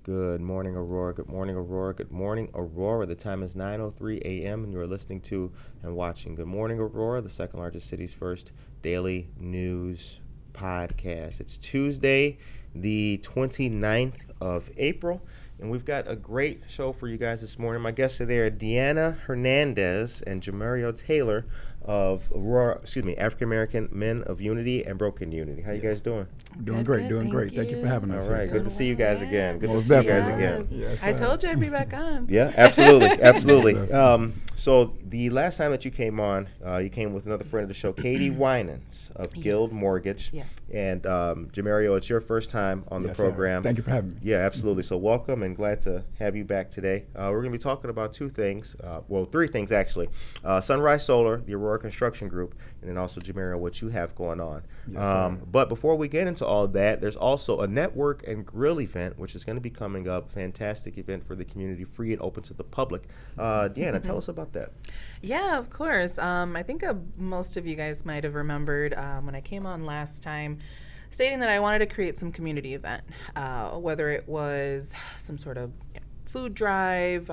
Good morning, Aurora. Good morning, Aurora. Good morning, Aurora. The time is 9:03 a.m. and you are listening to and watching Good Morning, Aurora, the second largest city's first daily news podcast. It's Tuesday, the 29th of April, and we've got a great show for you guys this morning. My guests are there, Deanna Hernandez and Jamario Taylor of African American Men of Unity and Broken Unity. How you guys doing? Doing great. Thank you for having us. All right, good to see you guys again. Good Most to see you guys definitely. again. Yes, I told you I'd be back on. Yeah, absolutely. So the last time that you came on, you came with another friend of the show, Katie Winans of Guild Mortgage. Yeah. And Jamario, it's your first time on the program. Thank you for having me. Yeah, absolutely. So welcome and glad to have you back today. We're going to be talking about three things actually. Sunrise Solar, the Aurora Construction Group, and then also, Jamario, what you have going on. Yes, But before we get into all of that, there's also a network and grill event, which is going to be coming up. Fantastic event for the community, free and open to the public. Deanna, tell us about that. Yeah, of course. I think most of you guys might have remembered when I came on last time stating that I wanted to create some community event, whether it was some sort of food drive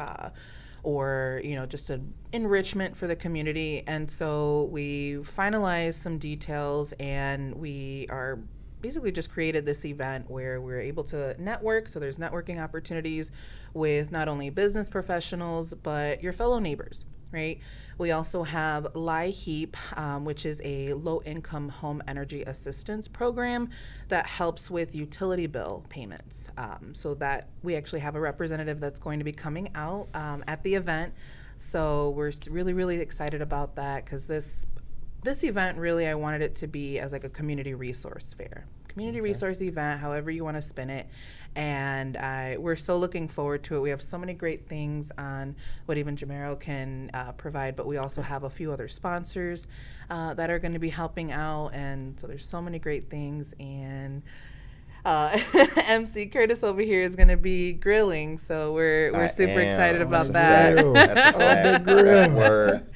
or just an enrichment for the community. And so we finalized some details, and we are basically just created this event where we're able to network. So there's networking opportunities with not only business professionals, but your fellow neighbors, right? We also have LIHEAP, which is a low-income home energy assistance program that helps with utility bill payments. So that we actually have a representative that's going to be coming out at the event. So we're really, really excited about that, because this event, really, I wanted it to be as like a community resource fair. Community resource event, however you want to spin it. And we're so looking forward to it. We have so many great things on what even Jamario can provide, but we also have a few other sponsors that are going to be helping out. And so there's so many great things. And MC Curtis over here is going to be grilling, so we're super excited about that. That's a fact. That's a word.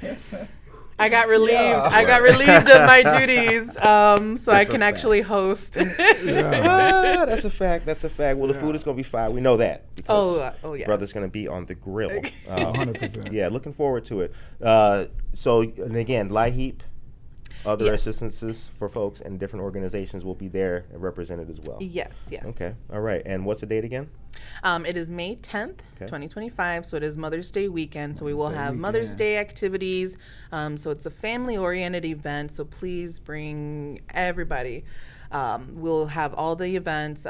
I got relieved. I got relieved of my duties, so I can actually host. That's a fact. Well, the food is going to be fine. We know that. Oh yes. Brother's going to be on the grill. 100%. Yeah, looking forward to it. And again, LIHEAP, other assistances for folks and different organizations will be there and represented as well. Yes. Okay. All right. And what's the date again? It is May 10th, 2025, so it is Mother's Day weekend, so we will have Mother's Day activities. So it's a family-oriented event, so please bring everybody. We'll have all the events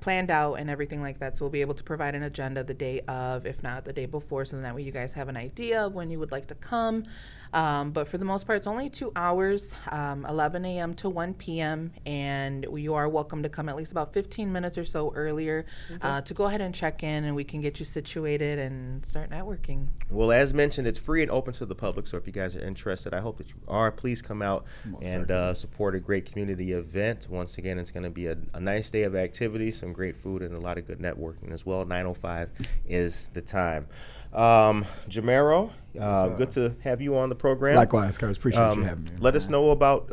planned out and everything like that, so we'll be able to provide an agenda the day of, if not the day before, so that way you guys have an idea of when you would like to come. But for the most part, it's only 2 hours, 11 a.m. to 1 p.m. And you are welcome to come at least about 15 minutes or so earlier to go ahead and check in, and we can get you situated and start networking. Well, as mentioned, it's free and open to the public. So if you guys are interested, I hope that you are. Please come out and support a great community event. Once again, it's going to be a nice day of activity, some great food, and a lot of good networking as well. 9:05 is the time. Jamario, good to have you on the program. Likewise, Curtis. Appreciate you having me. Let us know about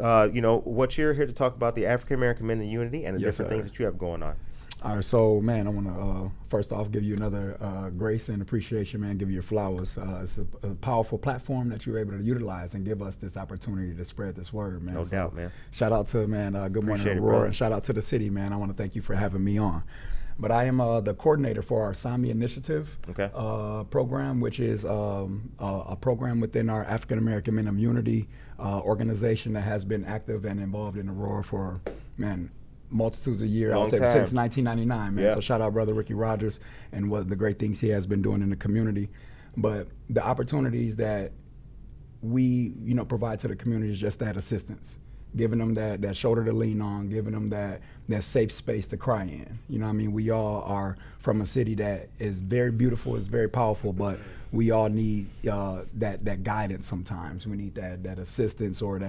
what you're here to talk about, the African American Men in Unity and the different things that you have going on. All right, so, man, I want to first off give you another grace and appreciation, man, give you your flowers. It's a powerful platform that you're able to utilize and give us this opportunity to spread this word, man. No doubt, man. Shout out to, man, Good Morning, Aurora, and shout out to the city, man. I want to thank you for having me on. But I am the coordinator for our SAMI Initiative program, which is a program within our African American Men of Unity organization that has been active and involved in Aurora for, man, multitudes of years, I would say since 1999, man. So shout out Brother Ricky Rogers and what the great things he has been doing in the community. But the opportunities that we, provide to the community is just that assistance, giving them that shoulder to lean on, giving them that safe space to cry in. You know what I mean? We all are from a city that is very beautiful, is very powerful, but we all need that guidance sometimes. We need that assistance, or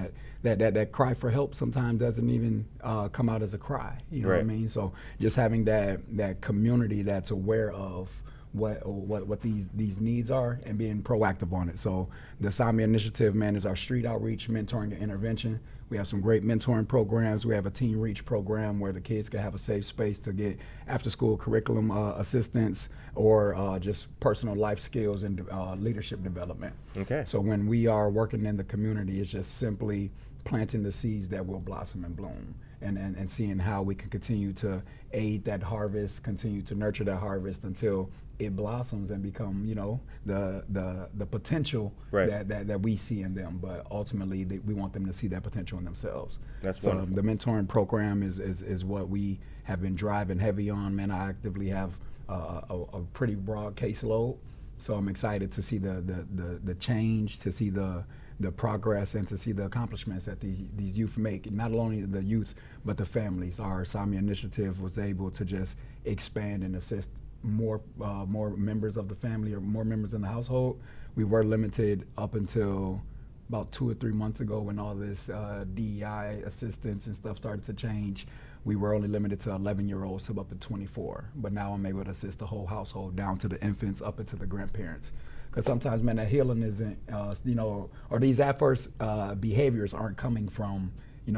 that cry for help sometimes doesn't even come out as a cry. You know what I mean? So just having that community that's aware of what these needs are and being proactive on it. So the SAMI Initiative, man, is our street outreach, mentoring, and intervention. We have some great mentoring programs. We have a Teen Reach program where the kids can have a safe space to get after-school curriculum assistance or just personal life skills and leadership development. Okay. So when we are working in the community, it's just simply planting the seeds that will blossom and bloom, and seeing how we can continue to aid that harvest, continue to nurture that harvest until it blossoms and become, the potential that we see in them. But ultimately, we want them to see that potential in themselves. That's so wonderful. The mentoring program is what we have been driving heavy on. Man, I actively have a pretty broad caseload, so I'm excited to see the change, to see the progress, and to see the accomplishments that these youth make. Not only the youth, but the families. Our SAMI Initiative was able to just expand and assist more members of the family, or more members in the household. We were limited up until about 2 or 3 months ago, when all this DEI assistance and stuff started to change. We were only limited to 11-year-olds to up to 24. But now I'm able to assist the whole household, down to the infants, up into the grandparents. Because sometimes, man, that healing isn't, or these adverse behaviors aren't coming from,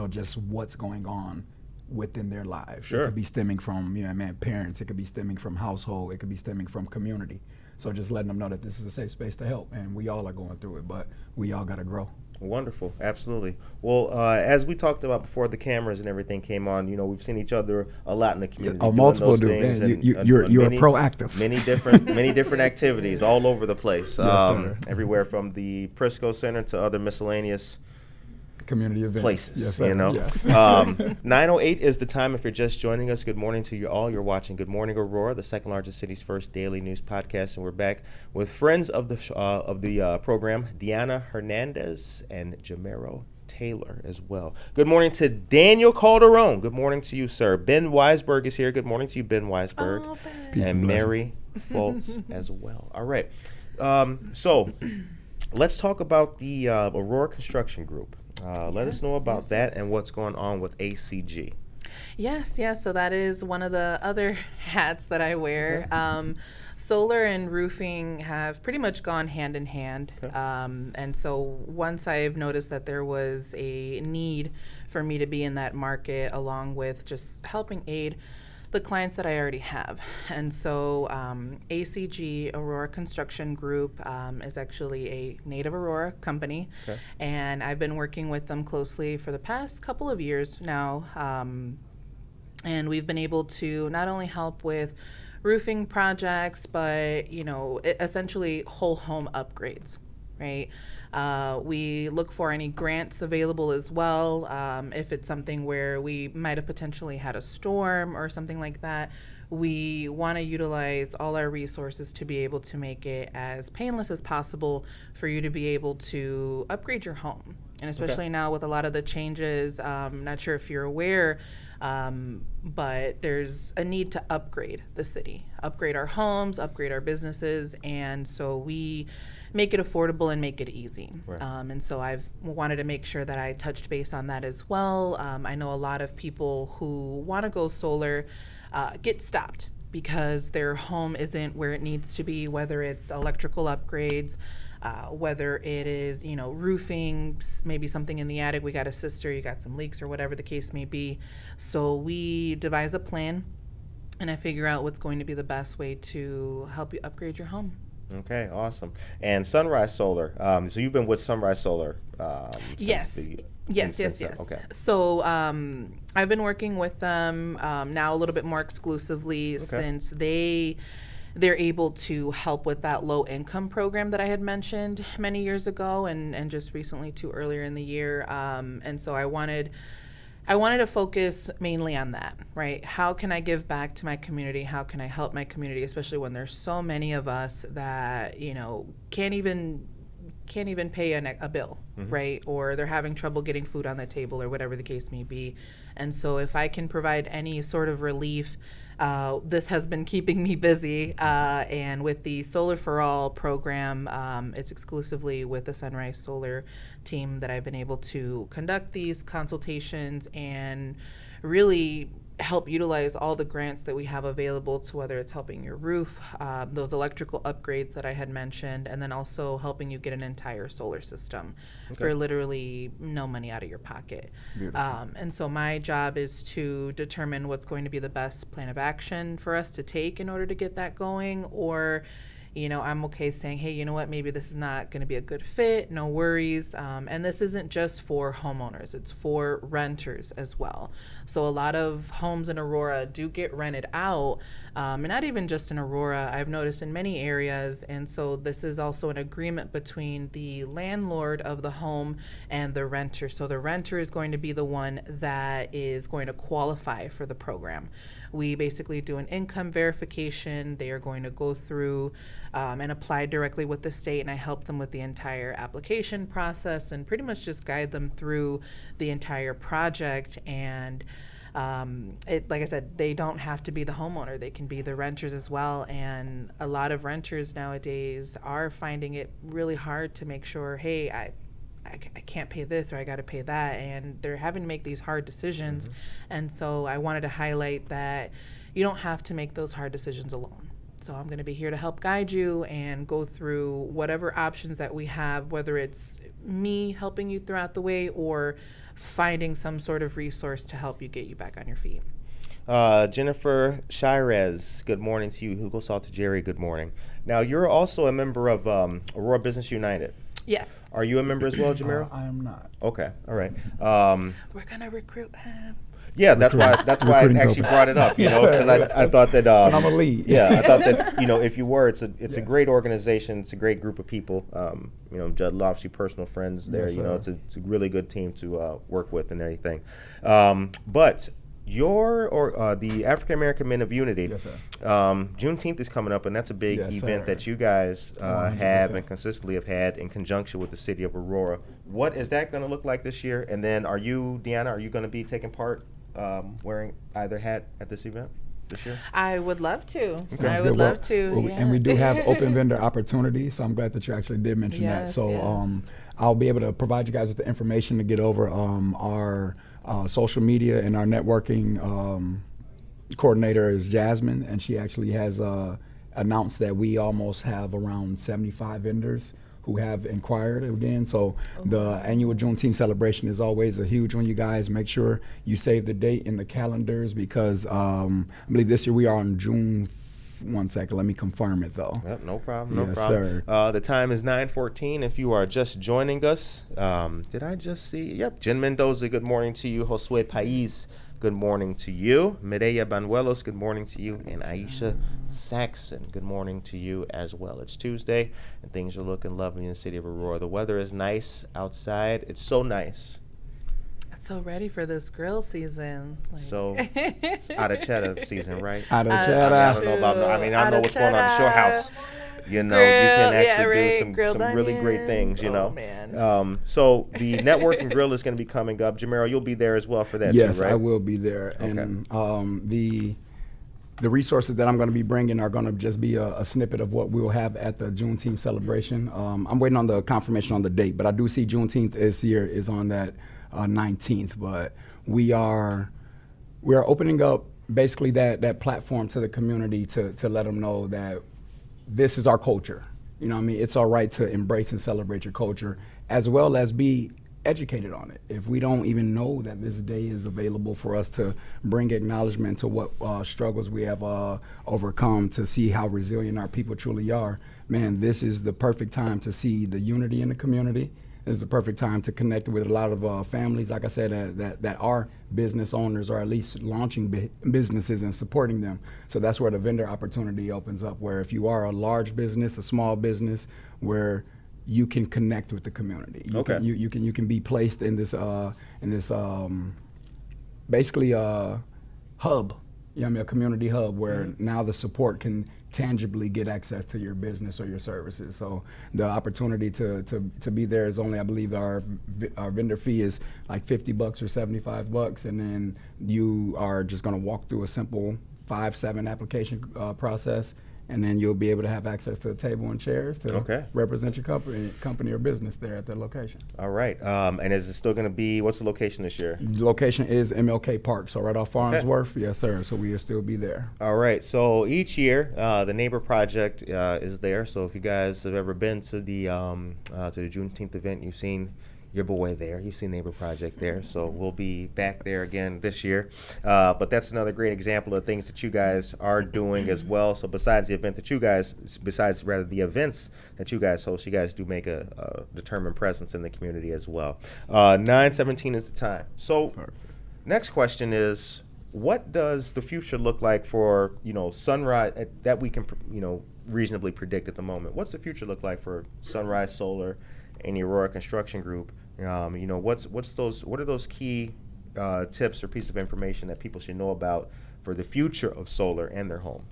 just what's going on within their lives. Sure. It could be stemming from, parents. It could be stemming from household. It could be stemming from community. So just letting them know that this is a safe space to help, and we all are going through it, but we all got to grow. Wonderful, absolutely. Well, as we talked about before the cameras and everything came on, we've seen each other a lot in the community. Multiple do. You're proactive. Many different activities all over the place. Yes, everywhere from the Prisco Center to other miscellaneous community events. Places, yes, sir. Yes. 9:08 is the time. If you're just joining us, good morning to you all. You're watching Good Morning Aurora, the second largest city's first daily news podcast, and we're back with friends of the program, Deanna Hernandez and Jamario Taylor as well. Good morning to Daniel Calderon. Good morning to you, sir. Ben Weisberg is here. Good morning to you, Ben Weisberg. Oh, Ben. And Mary Fultz as well. All right. So let's talk about the Aurora Construction Group. Let us know about that and what's going on with ACG. Yes. So that is one of the other hats that I wear. Solar and roofing have pretty much gone hand in hand. Okay. And so once I've noticed that there was a need for me to be in that market, along with just helping aid the clients that I already have. And so ACG, Aurora Construction Group, is actually a native Aurora company. Okay. And I've been working with them closely for the past couple of years now. And we've been able to not only help with roofing projects, but, essentially whole home upgrades, right? We look for any grants available as well. If it's something where we might have potentially had a storm or something like that, we want to utilize all our resources to be able to make it as painless as possible for you to be able to upgrade your home. And especially now with a lot of the changes, not sure if you're aware, but there's a need to upgrade the city, upgrade our homes, upgrade our businesses, and so we make it affordable and make it easy. Right. And so I've wanted to make sure that I touched base on that as well. I know a lot of people who want to go solar get stopped because their home isn't where it needs to be, whether it's electrical upgrades, whether it is, roofing, maybe something in the attic, we got a sister, you got some leaks or whatever the case may be. So we devise a plan and I figure out what's going to be the best way to help you upgrade your home. Okay, awesome. And Sunrise Solar, so you've been with Sunrise Solar Yes. Yes. Okay. So I've been working with them now a little bit more exclusively since they're able to help with that low income program that I had mentioned many years ago and just recently too earlier in the year. And so I wanted to focus mainly on that, right? How can I give back to my community? How can I help my community, especially when there's so many of us that, can't even pay a bill, right? Or they're having trouble getting food on the table or whatever the case may be. And so if I can provide any sort of relief, this has been keeping me busy. And with the Solar for All program, it's exclusively with the Sunrise Solar team that I've been able to conduct these consultations and really help utilize all the grants that we have available to whether it's helping your roof, those electrical upgrades that I had mentioned, and then also helping you get an entire solar system for literally no money out of your pocket. And so my job is to determine what's going to be the best plan of action for us to take in order to get that going, or I'm okay saying, hey, you know what, maybe this is not going to be a good fit, no worries. And this isn't just for homeowners, it's for renters as well. So a lot of homes in Aurora do get rented out, and not even just in Aurora, I've noticed in many areas. And so this is also an agreement between the landlord of the home and the renter. So the renter is going to be the one that is going to qualify for the program. We basically do an income verification. They are going to go through and apply directly with the state, and I help them with the entire application process and pretty much just guide them through the entire project. And like I said, they don't have to be the homeowner. They can be the renters as well. And a lot of renters nowadays are finding it really hard to make sure, hey, I can't pay this or I got to pay that, and they're having to make these hard decisions. And so I wanted to highlight that you don't have to make those hard decisions alone. So I'm going to be here to help guide you and go through whatever options that we have, whether it's me helping you throughout the way or finding some sort of resource to help you get you back on your feet. Jennifer Shirez, good morning to you. Hugo Salter-Jerry, good morning. Now, you're also a member of Aurora Business United. Yes. Are you a member as well, Jamario? I am not. Okay, all right. We're going to recruit him. Yeah, that's why I actually brought it up, because I thought that I'm a lead. Yeah, I thought that if you were, it's a great organization, it's a great group of people. Judd, obviously personal friends there. It's a really good team to work with and everything. But the African American Men of Unity, Juneteenth is coming up, and that's a big event that you guys have and consistently have had in conjunction with the city of Aurora. What is that going to look like this year? And then Deanna, are you going to be taking part wearing either hat at this event this year? I would love to. Okay. I would love to. Well, and we do have open vendor opportunities, so I'm glad that you actually did mention that. So I'll be able to provide you guys with the information to get over our social media, and our networking coordinator is Jasmine, and she actually has announced that we almost have around 75 vendors who have inquired again. So the annual Juneteenth celebration is always a huge one. You guys make sure you save the date in the calendars, because I believe this year we are on June. One second, let me confirm it though. Yep, no problem. Sir. The time is 9:14. If you are just joining us, did I just see? Yep, Jen Mendoza, good morning to you. Josue Pais, good morning to you. Mireya Banuelos, good morning to you. And Aisha Saxon, good morning to you as well. It's Tuesday, and things are looking lovely in the city of Aurora. The weather is nice outside. It's so nice. so ready for this grill season. So out of cheddar season, right? Out of cheddar. I don't know about. I mean, I know what's going on at your house. You know, Grill, you can actually right. do some really great things, you know. Man. So the networking grill is going to be coming up. Jamario, you'll be there as well for that yes, too, right? I will be there. Okay. And the resources that I'm going to be bringing are going to just be a snippet of what we'll have at the Juneteenth celebration. I'm waiting on the confirmation on the date, but I do see Juneteenth this year is on that 19th. But we are opening up basically that platform to the community to let them know that this is our culture. You know what I mean? It's all right to embrace and celebrate your culture as well as be educated on it. If we don't even know that this day is available for us to bring acknowledgement to what struggles we have overcome, to see how resilient our people truly are, man, this is the perfect time to see the unity in the community. This is the perfect time to connect with a lot of families, like I said, that are business owners or at least launching businesses and supporting them. So that's where the vendor opportunity opens up, where if you are a large business, a small business, where you can connect with the community. You can be placed in this basically a hub. You know what I mean, a community hub where now the support can tangibly get access to your business or your services. So the opportunity to be there is only, I believe our vendor fee is like $50 or $75, and then you are just going to walk through a simple 5-7 application process, and then you'll be able to have access to the table and chairs to represent your company or business there at the location. All right. And is it still going to be, what's the location this year? The location is MLK Park, so right off Farnsworth. Yes, sir. So we will still be there. All right. So each year, the Neighbor Project is there. So if you guys have ever been to the Juneteenth event, you've seen your boy there. You've seen Neighbor Project there. So we'll be back there again this year. But that's another great example of things that you guys are doing as well. So besides the events that you guys host, you guys do make a determined presence in the community as well. 9:17 is the time. So next question is, what does the future look like for, Sunrise, that we can, reasonably predict at the moment? What's the future look like for Sunrise Solar and the Aurora Construction Group? What are those key tips or pieces of information that people should know about for the future of solar and their home?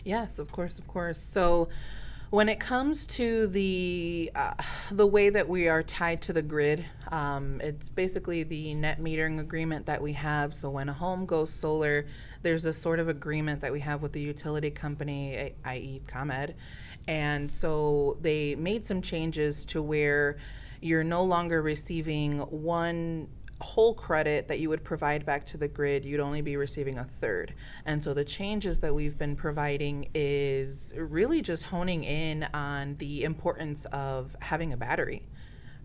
Yes, of course. So when it comes to the way that we are tied to the grid, it's basically the net metering agreement that we have. So when a home goes solar, there's a sort of agreement that we have with the utility company, i.e. ComEd. And so they made some changes to where you're no longer receiving one whole credit that you would provide back to the grid. You'd only be receiving a third. And so the changes that we've been providing is really just honing in on the importance of having a battery,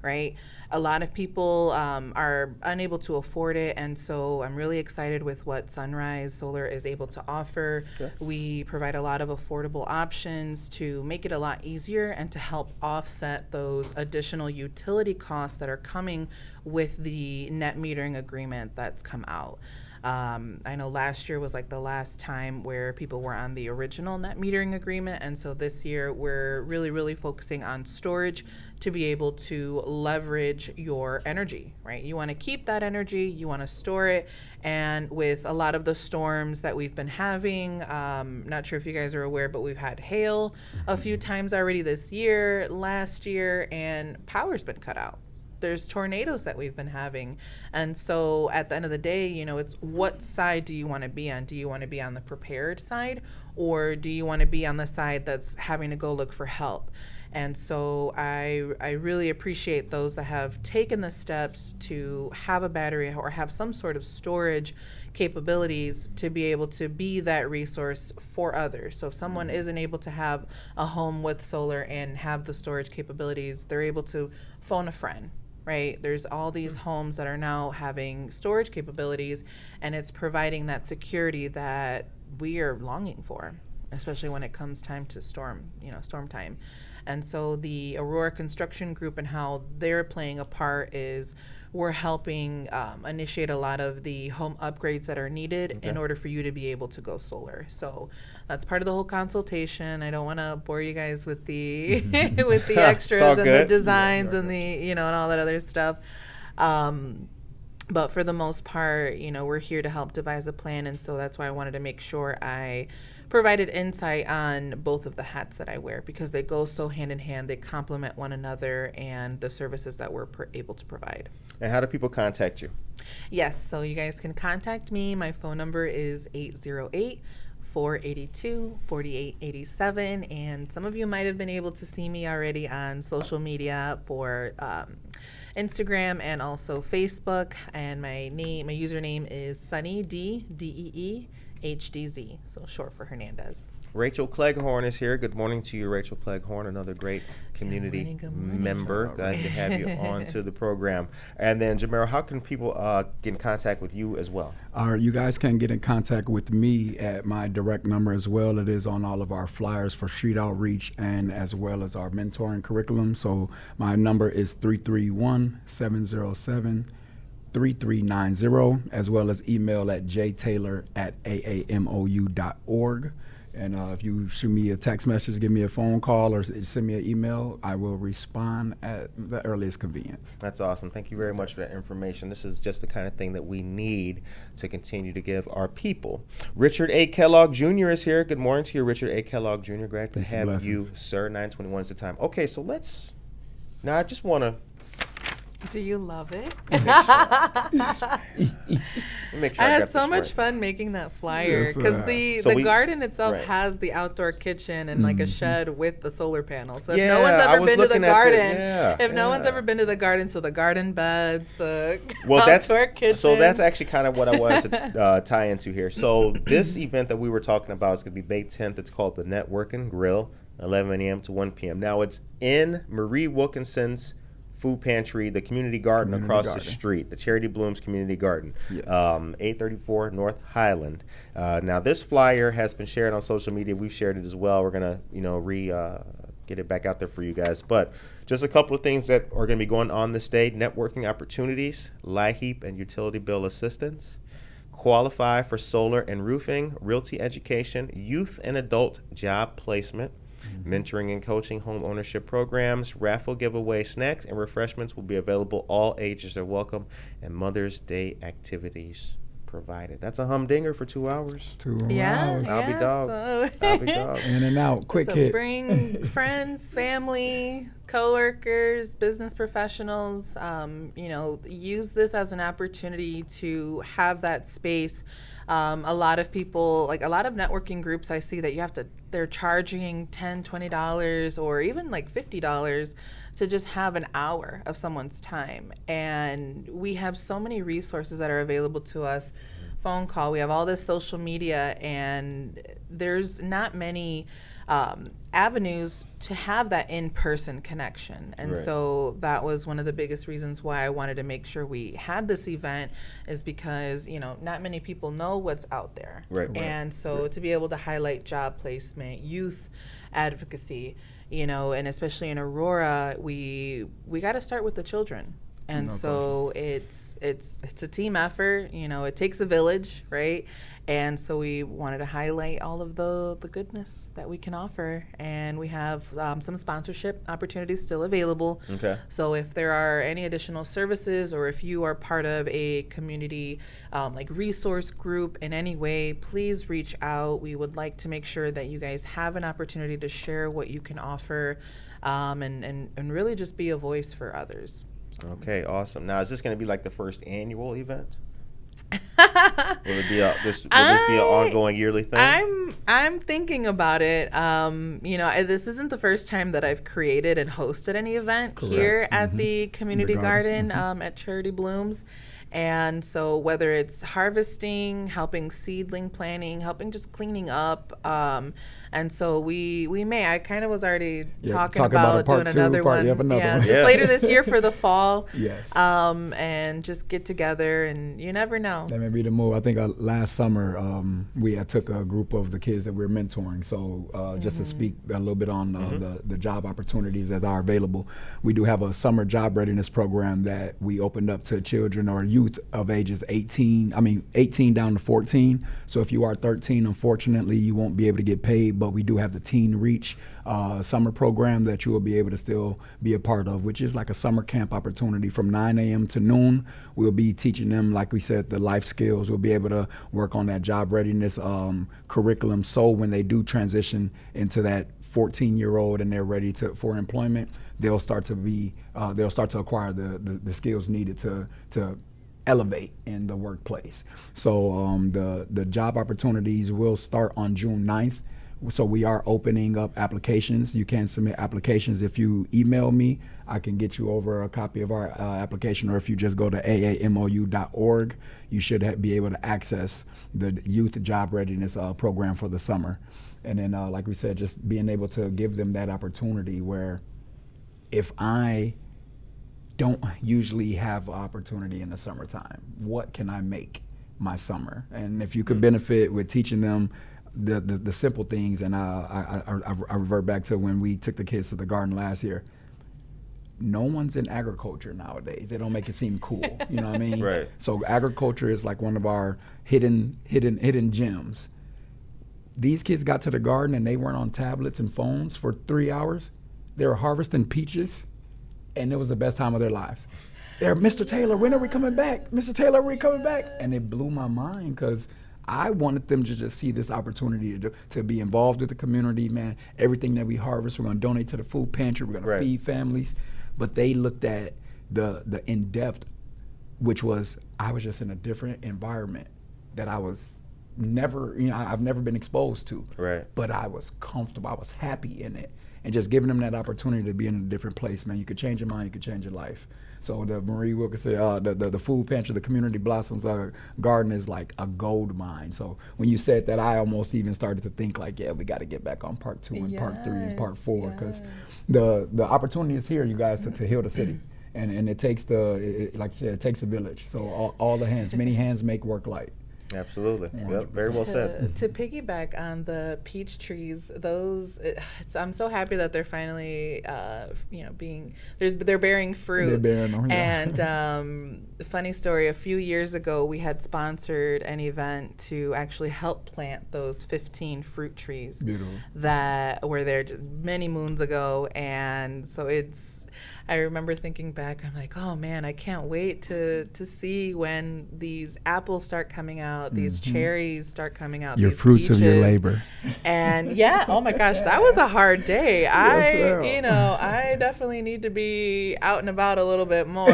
right? A lot of people are unable to afford it, and so I'm really excited with what Sunrise Solar is able to offer. Okay. We provide a lot of affordable options to make it a lot easier and to help offset those additional utility costs that are coming with the net metering agreement that's come out. I know last year was like the last time where people were on the original net metering agreement, and so this year we're really focusing on storage to be able to leverage your energy, right? You want to keep that energy, you want to store it, and with a lot of the storms that we've been having, not sure if you guys are aware, but we've had hail a few times already this year, last year, and power's been cut out. There's tornadoes that we've been having. And so at the end of the day, it's what side do you want to be on? Do you want to be on the prepared side, or do you want to be on the side that's having to go look for help? And so I really appreciate those that have taken the steps to have a battery or have some sort of storage capabilities to be able to be that resource for others. So if someone isn't able to have a home with solar and have the storage capabilities, they're able to phone a friend. Right? There's all these homes that are now having storage capabilities, and it's providing that security that we are longing for, especially when it comes time to storm time. And so the Aurora Construction Group and how they're playing a part is we're helping initiate a lot of the home upgrades that are needed in order for you to be able to go solar. So that's part of the whole consultation. I don't want to bore you guys with the with the extras and the designs and the and all that other stuff. But for the most part, we're here to help devise a plan. And so that's why I wanted to make sure I provided insight on both of the hats that I wear, because they go so hand in hand. They complement one another and the services that we're able to provide. And how do people contact you? Yes, so you guys can contact me. My phone number is 808-482-4887. And some of you might have been able to see me already on social media for Instagram and also Facebook. And my username is Sunny D, D-E-E, HDZ, so short for Hernandez. Rachel Cleghorn is here. Good morning to you, Rachel Cleghorn, another great community member. Glad to have you on to the program. And then, Jamario, how can people get in contact with you as well? You guys can get in contact with me at my direct number as well. It is on all of our flyers for street outreach and as well as our mentoring curriculum. So my number is 331-707-3390, as well as email at jtaylor@AAMOU.org. And if you shoot me a text message, give me a phone call, or send me an email, I will respond at the earliest convenience. That's awesome. Thank you very much for that information. This is just the kind of thing that we need to continue to give our people. Richard A. Kellogg Jr. is here. Good morning to you, Richard A. Kellogg Jr. Glad to have you, sir. 9:21 is the time. Okay, so now I just want to. Do you love it? Make sure I had so much fun making that flyer, because the garden itself has the outdoor kitchen and like a shed with the solar panel. So if no one's ever been to the garden, one's ever been to the garden, so the garden beds, the outdoor kitchen. So that's actually kind of what I wanted to tie into here. So this event that we were talking about is going to be May 10th. It's called the Networking Grill, 11 a.m. to 1 p.m. Now it's in Marie Wilkinson's Food Pantry, the community garden across the street, the Charity Blooms Community Garden, 834 North Highland. Now this flyer has been shared on social media. We've shared it as well. We're gonna, get it back out there for you guys. But just a couple of things that are gonna be going on this day: networking opportunities, LIHEAP and utility bill assistance, qualify for solar and roofing, realty education, youth and adult job placement, mentoring and coaching, home ownership programs, raffle giveaway, snacks and refreshments will be available. All ages are welcome, and Mother's Day activities provided. That's a humdinger for 2 hours. 2 hours. I'll be dog. In and out, quick hit. Bring friends, family, coworkers, business professionals. Use this as an opportunity to have that space. A lot of people, like a lot of networking groups, I see that they're charging $10, $20 or even like $50 to just have an hour of someone's time. And we have so many resources that are available to us. Phone call, we have all this social media, and there's not many avenues to have that in-person connection. And so that was one of the biggest reasons why I wanted to make sure we had this event, is because, not many people know what's out there. And so to be able to highlight job placement, youth advocacy, and especially in Aurora, we got to start with the children. And it's a team effort, it takes a village, right? And so we wanted to highlight all of the goodness that we can offer. And we have some sponsorship opportunities still available. Okay. So if there are any additional services, or if you are part of a community resource group in any way, please reach out. We would like to make sure that you guys have an opportunity to share what you can offer, and really just be a voice for others. Okay, awesome. Now, is this going to be like the first annual event? Will this be an ongoing yearly thing? I'm thinking about it. This isn't the first time that I've created and hosted any event here at the community garden at Charity Blooms. And so whether it's harvesting, helping seedling planting, helping just cleaning up, and so I kind of was already talking about doing another one. Just later this year for the fall. Yes. And just get together, and you never know. Man, be the move. I think last summer we took a group of the kids that we're mentoring. So just to speak a little bit on the job opportunities that are available, we do have a summer job readiness program that we opened up to children or youth of ages 18 down to 14. So if you are 13, unfortunately, you won't be able to get paid, but we do have the Teen Reach summer program that you will be able to still be a part of, which is like a summer camp opportunity from 9 a.m. to noon. We'll be teaching them, like we said, the life skills. We'll be able to work on that job readiness curriculum, so when they do transition into that 14-year-old and they're ready for employment, they'll start to acquire the skills needed to elevate in the workplace. So the job opportunities will start on June 9th. So we are opening up applications. You can submit applications. If you email me, I can get you over a copy of our application, or if you just go to AAMOU.org, you should be able to access the Youth Job Readiness program for the summer. And then, like we said, just being able to give them that opportunity where if I don't usually have opportunity in the summertime, what can I make my summer? And if you could benefit with teaching them the simple things, and I revert back to when we took the kids to the garden last year. No one's in agriculture nowadays. They don't make it seem cool. You know what I mean? Right. So agriculture is like one of our hidden gems. These kids got to the garden and they weren't on tablets and phones for 3 hours. They were harvesting peaches, and it was the best time of their lives. They're, Mr. Taylor, when are we coming back? Mr. Taylor, are we coming back? And it blew my mind because I wanted them to just see this opportunity to be involved with the community, man. Everything that we harvest, we're going to donate to the food pantry. We're going to feed families. But they looked at the in-depth, which was, I was just in a different environment that I was never, I've never been exposed to. Right. But I was comfortable. I was happy in it. And just giving them that opportunity to be in a different place, man. You could change your mind. You could change your life. So the Marie Wilkinson, the food pantry, the Community Blossoms garden is like a gold mine. So when you said that, I almost even started to think like, yeah, we got to get back on part 2 and part 3 and part 4, because the opportunity is here, you guys, to heal the city. And it takes like you said, it takes a village. So all the hands, many hands make work light. Absolutely. Yep. Very well said. To piggyback on the peach trees, I'm so happy that they're finally, they're bearing fruit. They're bearing them, yeah. And funny story, a few years ago, we had sponsored an event to actually help plant those 15 fruit trees. Beautiful. That were there many moons ago, and so I remember thinking back, I'm like, oh man, I can't wait to see when these apples start coming out, these cherries start coming out. Your these fruits peaches. of your labor. And yeah, oh my gosh, that was a hard day. I definitely need to be out and about a little bit more.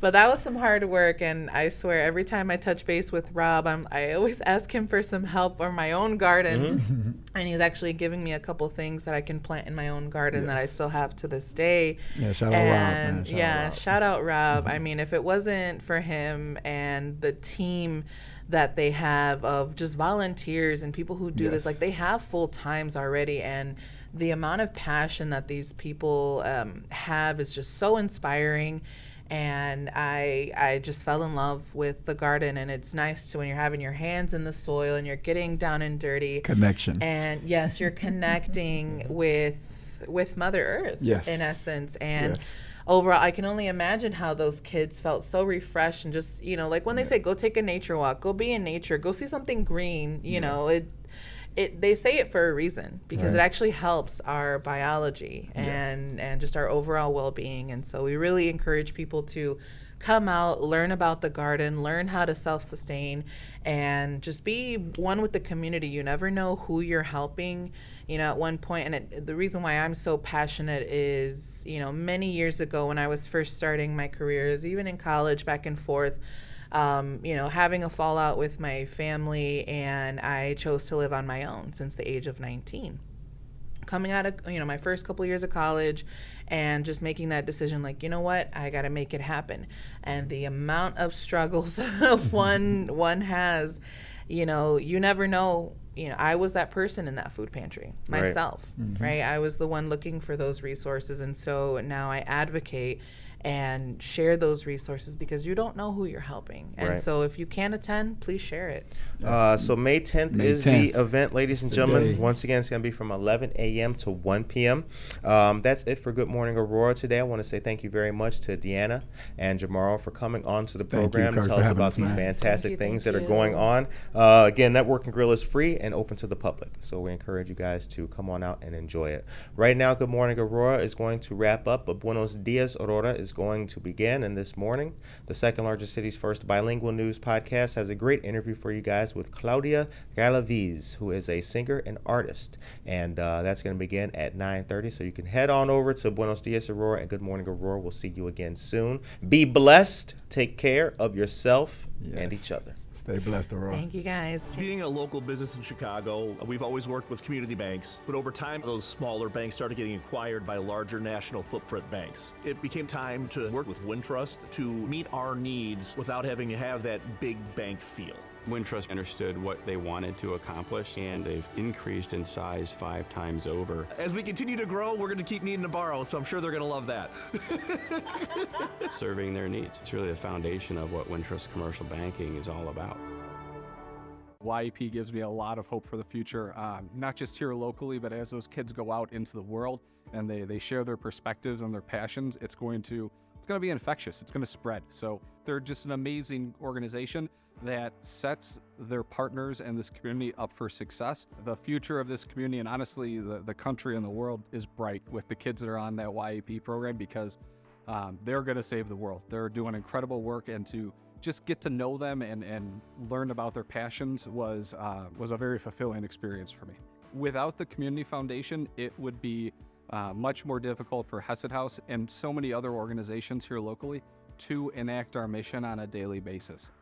But that was some hard work, and I swear every time I touch base with Rob, I always ask him for some help on my own garden, and he's actually giving me a couple things that I can plant in my own garden that I still have to this day. Yeah, shout out Rob, man. Shout out Rob. I mean, if it wasn't for him and the team that they have of just volunteers and people who do this, like they have full times already, and the amount of passion that these people have is just so inspiring. And I just fell in love with the garden, and it's nice to when you're having your hands in the soil and you're getting down and dirty. Connection. And yes, you're connecting with Mother Earth, in essence. And overall, I can only imagine how those kids felt so refreshed and just, like when they say, go take a nature walk, go be in nature, go see something green, they say it for a reason, because it actually helps our biology and just our overall well-being. And so we really encourage people to come out, learn about the garden, learn how to self-sustain, and just be one with the community. You never know who you're helping. At one point, and the reason why I'm so passionate is, many years ago when I was first starting my careers, even in college, back and forth, having a fallout with my family, and I chose to live on my own since the age of 19. Coming out of, my first couple years of college, and just making that decision, like, you know what, I got to make it happen. And the amount of struggles one has, you never know. I was that person in that food pantry myself, right? I was the one looking for those resources, and so now I advocate. and share those resources, because you don't know who you're helping. And Right. so if you can attend, please share it. So May 10th is the event, ladies and gentlemen. Once again, it's going to be from 11 a.m. to 1 p.m. That's it for Good Morning Aurora today. I want to say thank you very much to Deanna and Jamario for coming on to the program and tell us about these fantastic things that are going on. Again, Networking Grill is free and open to the public, so we encourage you guys to come on out and enjoy it. Right now, Good Morning Aurora is going to wrap up, but Buenos Dias Aurora is going to begin. And this morning, the second largest city's first bilingual news podcast has a great interview for you guys with Claudia Galaviz, who is a singer and artist. And that's going to begin at 9:30. So you can head on over to Buenos Dias Aurora and Good Morning Aurora. We'll see you again soon. Be blessed. Take care of yourself and each other. Stay blessed, Aurora. Thank you, guys. Being a local business in Chicago, we've always worked with community banks, but over time, those smaller banks started getting acquired by larger national footprint banks. It became time to work with Wintrust to meet our needs without having to have that big bank feel. Wintrust understood what they wanted to accomplish, and they've increased in size 5 times over. As we continue to grow, we're going to keep needing to borrow, so I'm sure they're going to love that. Serving their needs. It's really the foundation of what Wintrust Commercial Banking is all about. YEP gives me a lot of hope for the future, not just here locally, but as those kids go out into the world and they share their perspectives and their passions, it's going to be infectious. It's going to spread. So they're just an amazing organization that sets their partners and this community up for success. The future of this community, and honestly the country and the world, is bright with the kids that are on that YEP program, because they're going to save the world. They're doing incredible work, and to just get to know them and learn about their passions was a very fulfilling experience for me. Without the Community Foundation, it would be much more difficult for Hesed House and so many other organizations here locally to enact our mission on a daily basis.